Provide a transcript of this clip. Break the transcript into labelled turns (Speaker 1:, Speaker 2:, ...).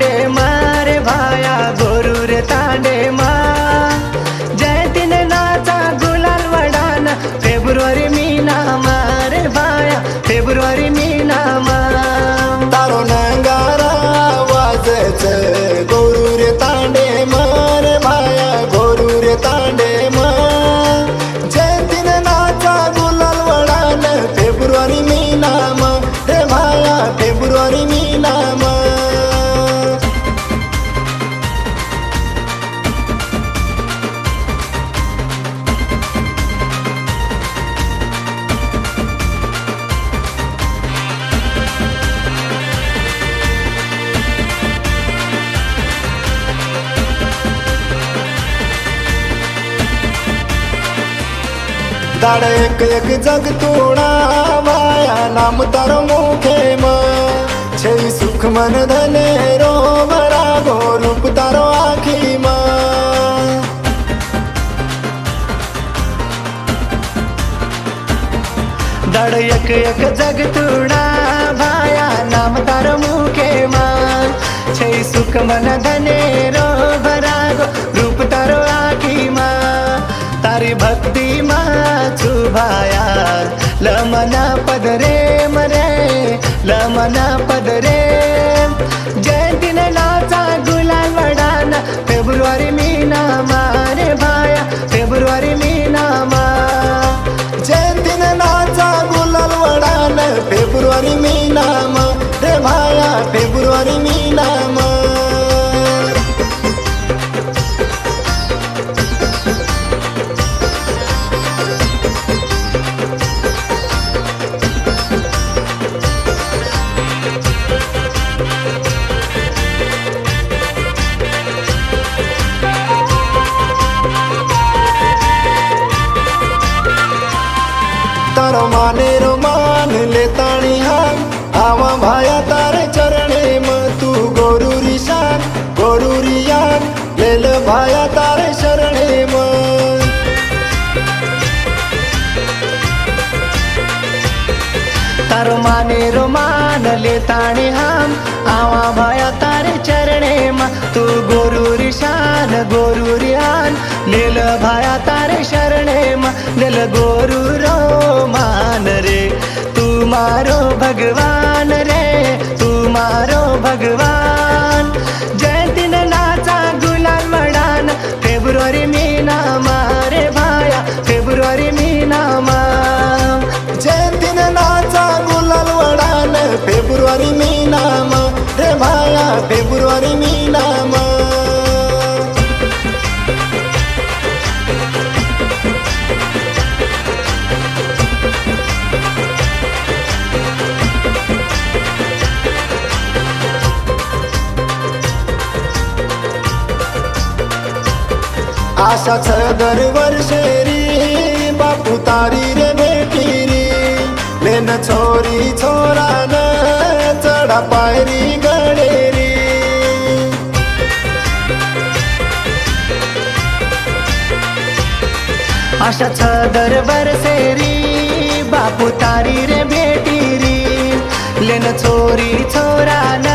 Speaker 1: तांडे मारे भाया गोरू रे तांडे मा जयतीन नाचा गुलाल वडान फेब्रुवारी मीना मारे भाया फेब्रुवारी मीना मा
Speaker 2: तारो नंगारा वाजच गोरू रे तांडे मारे भाया गोरू रे तांडे मा जयतीन नाचा गुलाल वडान फेब्रुवारी मीना मा रे भाया फेब्रुवारी मीना मा दाड़ एक एक जग तोड़ा वाया नाम तारो मुखे में छे सुख मन धने रो भरा गो रूप तारो आखी में
Speaker 1: दाड़ एक एक जग तोड़ा भाया नाम तारो मुखे मान छे सुख मन धने रो भरा गो रूप तारो आखी मा तारी भक्ति मा छुभाया लमना पदरे मरे लमना पदरे जयतीन नाचा गुलाल वडान फेब्रुवारी मीना मारे भाया फेब्रुवारी मीना मा
Speaker 2: जयतीन नाचा गुलाल वडान फेब्रुवारी मीना मा रे भाया फेब्रुवारी मीना मा तारो माने रो मान ले ताणी हान आवा भाया तारे चरणे में तू गोरूरी शान गोरूरी यान ले ले भाया तारे शरणे में
Speaker 1: तारो माने रो मान ले ताणी हम आवा भाया तारे चरणे मा तू गोरूरी शान गोरूरी आन लेल भाया तारे शरणे मा लेल गोरू रो मान रे तू मारो भगवान रे तू मारो भगवान जयतीन नाचा गुलाल वडान फेब्रुवारी मीना मारे भाया फेब्रुवारी मीना मा
Speaker 2: जयतीन नाचा गुलाल वडान फेब्रुवारी मीना मा रे भाया फेब्रुवारी मीना मा आशा दर वर्षेरी बापू तारी रे बेटी री लेन छोरी छोरा न चढ़ा पायरी गडेरी
Speaker 1: आशा दर वर्षेरी बापू तारी रे बेटी री लेन छोरी छोरा न